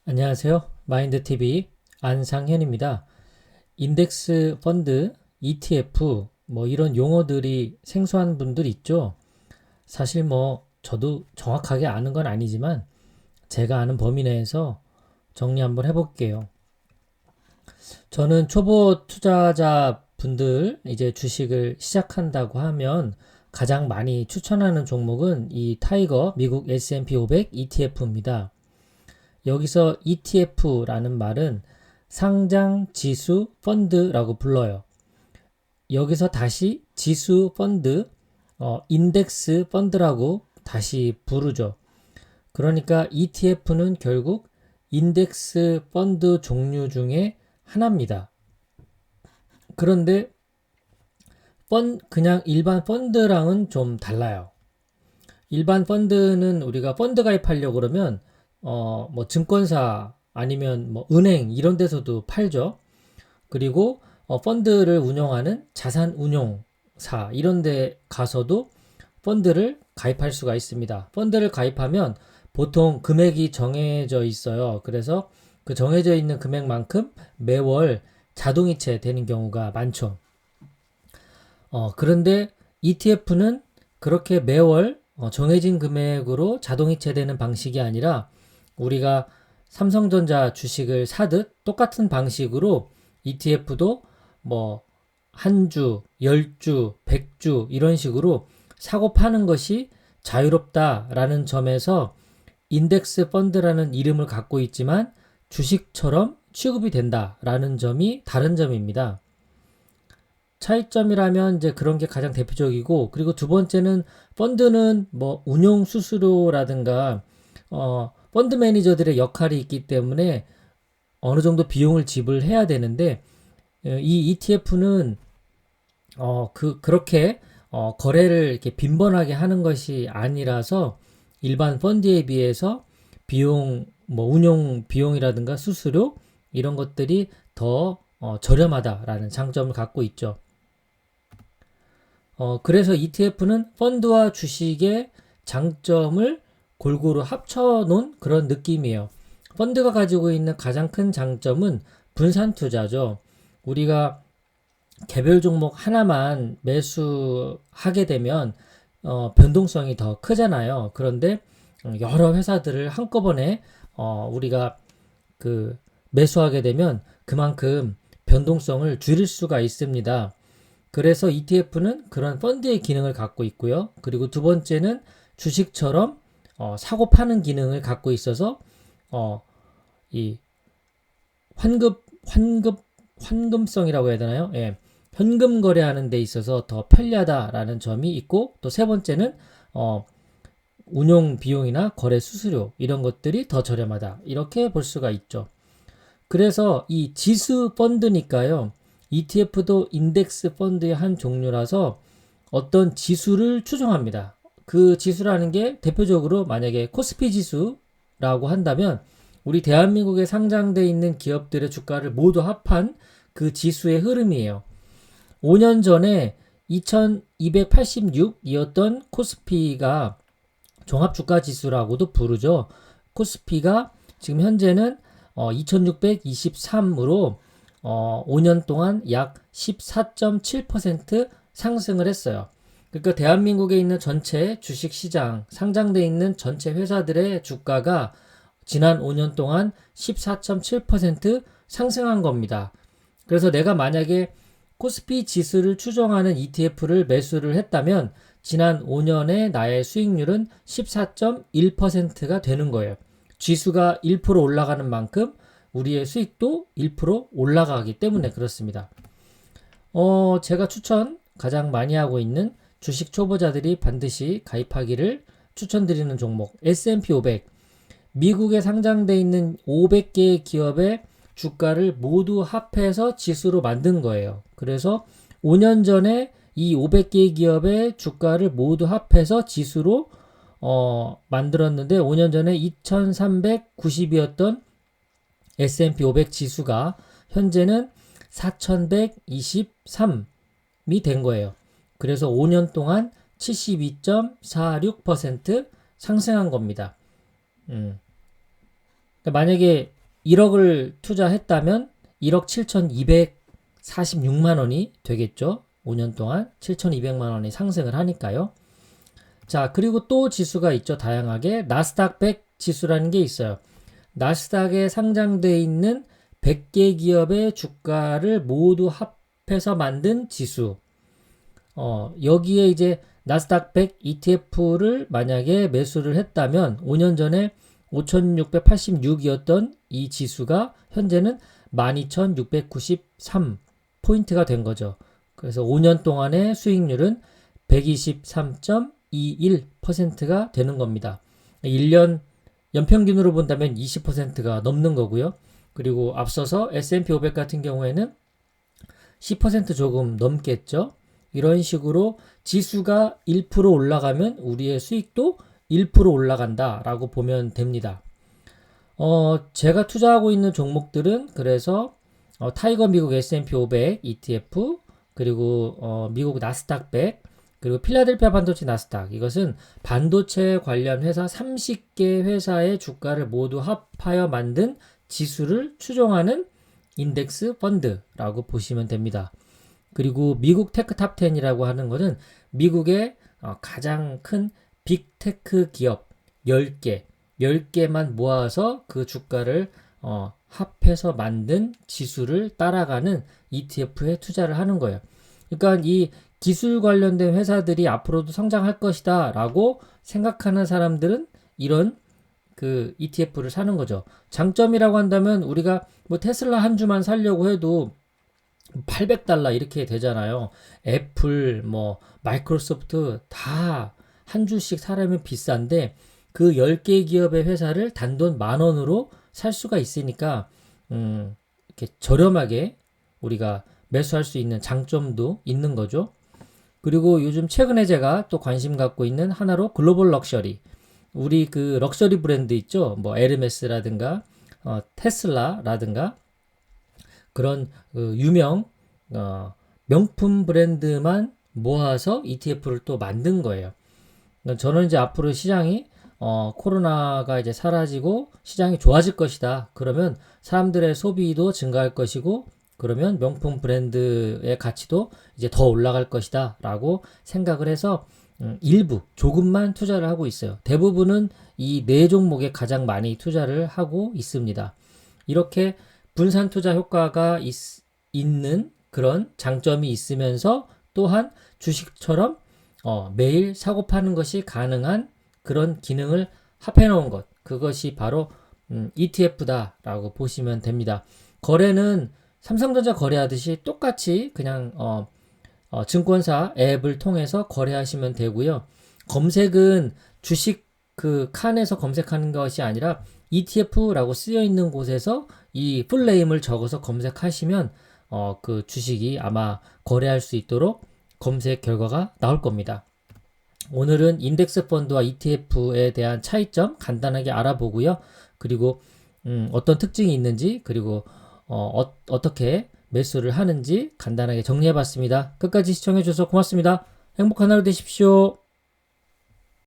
안녕하세요. 마인드TV 안상현입니다. 인덱스 펀드, ETF, 이런 용어들이 생소한 분들 있죠? 사실 저도 정확하게 아는 건 아니지만 제가 아는 범위 내에서 정리 한번 해볼게요. 저는 초보 투자자 분들 이제 주식을 시작한다고 하면 가장 많이 추천하는 종목은 이 타이거 미국 S&P 500 ETF입니다. 여기서 ETF라는 말은 상장 지수 펀드라고 불러요. 여기서 다시 지수 펀드, 인덱스 펀드라고 다시 부르죠. 그러니까 ETF는 결국 인덱스 펀드 종류 중에 하나입니다. 그런데 그냥 일반 펀드랑은 좀 달라요. 일반 펀드는 우리가 펀드 가입하려고 그러면 증권사 아니면 은행 이런 데서도 팔죠. 그리고 펀드를 운영하는 자산운용사 이런 데 가서도 펀드를 가입할 수가 있습니다. 펀드를 가입하면 보통 금액이 정해져 있어요. 그래서 그 정해져 있는 금액만큼 매월 자동이체 되는 경우가 많죠. 그런데 ETF는 그렇게 매월 정해진 금액으로 자동이체되는 방식이 아니라 우리가 삼성전자 주식을 사듯 똑같은 방식으로 ETF도 한 주, 10주, 100주 이런 식으로 사고 파는 것이 자유롭다라는 점에서 인덱스 펀드라는 이름을 갖고 있지만 주식처럼 취급이 된다라는 점이 다른 점입니다. 차이점이라면 이제 그런 게 가장 대표적이고, 그리고 두 번째는 펀드는 운용 수수료라든가 펀드 매니저들의 역할이 있기 때문에 어느 정도 비용을 지불해야 되는데, 이 ETF는 그렇게 거래를 이렇게 빈번하게 하는 것이 아니라서 일반 펀드에 비해서 비용, 운용 비용이라든가 수수료 이런 것들이 더 저렴하다라는 장점을 갖고 있죠. 그래서 ETF는 펀드와 주식의 장점을 골고루 합쳐놓은 그런 느낌이에요. 펀드가 가지고 있는 가장 큰 장점은 분산 투자죠. 우리가 개별 종목 하나만 매수하게 되면 변동성이 더 크잖아요. 그런데 여러 회사들을 한꺼번에 우리가 그 매수하게 되면 그만큼 변동성을 줄일 수가 있습니다. 그래서 ETF는 그런 펀드의 기능을 갖고 있고요. 그리고 두 번째는 주식처럼 사고 파는 기능을 갖고 있어서 이 환금성이라고 해야 되나요? 예. 현금 거래하는 데 있어서 더 편리하다라는 점이 있고, 또 세 번째는 운용 비용이나 거래 수수료 이런 것들이 더 저렴하다, 이렇게 볼 수가 있죠. 그래서 이 지수 펀드니까요. ETF도 인덱스 펀드의 한 종류라서 어떤 지수를 추종합니다. 그 지수라는 게 대표적으로 만약에 코스피 지수라고 한다면 우리 대한민국에 상장돼 있는 기업들의 주가를 모두 합한 그 지수의 흐름이에요. 5년 전에 2286이었던 코스피가 종합주가지수라고도 부르죠. 코스피가 지금 현재는 2623으로 5년 동안 약 14.7% 상승을 했어요. 그러니까 대한민국에 있는 전체 주식시장, 상장돼 있는 전체 회사들의 주가가 지난 5년 동안 14.7% 상승한 겁니다. 그래서 내가 만약에 코스피 지수를 추정하는 ETF를 매수를 했다면 지난 5년의 나의 수익률은 14.1%가 되는 거예요. 지수가 1% 올라가는 만큼 우리의 수익도 1% 올라가기 때문에 그렇습니다. 제가 가장 많이 하고 있는 주식 초보자들이 반드시 가입하기를 추천드리는 종목 S&P 500. 미국에 상장돼 있는 500개의 기업의 주가를 모두 합해서 지수로 만든 거예요. 그래서 5년 전에 이 500개의 기업의 주가를 모두 합해서 지수로 만들었는데 5년 전에 2390이었던 S&P 500 지수가 현재는 4123이 된 거예요. 그래서 5년 동안 72.46% 상승한 겁니다. 만약에 1억을 투자했다면 1억 7,246만 원이 되겠죠. 5년 동안 7,200만 원이 상승을 하니까요. 자, 그리고 또 지수가 있죠. 다양하게 나스닥 100 지수라는 게 있어요. 나스닥에 상장되어 있는 100개 기업의 주가를 모두 합해서 만든 지수. 여기에 이제 나스닥 100 ETF를 만약에 매수를 했다면 5년 전에 5,686이었던 이 지수가 현재는 12,693포인트가 된 거죠. 그래서 5년 동안의 수익률은 123.21%가 되는 겁니다. 1년 연평균으로 본다면 20%가 넘는 거고요. 그리고 앞서서 S&P 500 같은 경우에는 10% 조금 넘겠죠. 이런 식으로 지수가 1% 올라가면 우리의 수익도 1% 올라간다라고 보면 됩니다. 제가 투자하고 있는 종목들은 그래서 타이거 미국 S&P 500 ETF, 그리고 미국 나스닥 100, 그리고 필라델피아 반도체 나스닥. 이것은 반도체 관련 회사 30개 회사의 주가를 모두 합하여 만든 지수를 추종하는 인덱스 펀드라고 보시면 됩니다. 그리고 미국 테크 탑 10이라고 하는 것은 미국의 가장 큰 빅테크 기업 10개만 모아서 그 주가를 합해서 만든 지수를 따라가는 ETF에 투자를 하는 거예요. 그러니까 이 기술 관련된 회사들이 앞으로도 성장할 것이다 라고 생각하는 사람들은 이런 그 ETF를 사는 거죠. 장점이라고 한다면 우리가 뭐 테슬라 한 주만 살려고 해도 $800 이렇게 되잖아요. 애플, 뭐 마이크로소프트 다 한 주씩 사려면 비싼데 그 10개 기업의 회사를 단돈 10,000원으로 살 수가 있으니까 이렇게 저렴하게 우리가 매수할 수 있는 장점도 있는 거죠. 그리고 요즘 최근에 제가 또 관심 갖고 있는 하나로 글로벌 럭셔리. 우리 그 럭셔리 브랜드 있죠. 뭐 에르메스라든가 테슬라라든가 그런 유명 명품 브랜드만 모아서 ETF를 또 만든 거예요. 저는 이제 앞으로 시장이 코로나가 이제 사라지고 시장이 좋아질 것이다. 그러면 사람들의 소비도 증가할 것이고 그러면 명품 브랜드의 가치도 이제 더 올라갈 것이다 라고 생각을 해서 일부 조금만 투자를 하고 있어요. 대부분은 이 네 종목에 가장 많이 투자를 하고 있습니다. 이렇게 분산 투자 효과가 있는 그런 장점이 있으면서 또한 주식처럼 매일 사고 파는 것이 가능한 그런 기능을 합해 놓은 것, 그것이 바로 ETF다라고 보시면 됩니다. 거래는 삼성전자 거래하듯이 똑같이 그냥 증권사 앱을 통해서 거래하시면 되고요. 검색은 주식 그 칸에서 검색하는 것이 아니라 ETF라고 쓰여 있는 곳에서 이 풀네임을 적어서 검색하시면 그 주식이 아마 거래할 수 있도록 검색 결과가 나올 겁니다. 오늘은 인덱스 펀드와 ETF에 대한 차이점 간단하게 알아보고요. 그리고 어떤 특징이 있는지 그리고 어떻게 매수를 하는지 간단하게 정리해 봤습니다. 끝까지 시청해 주셔서 고맙습니다. 행복한 하루 되십시오.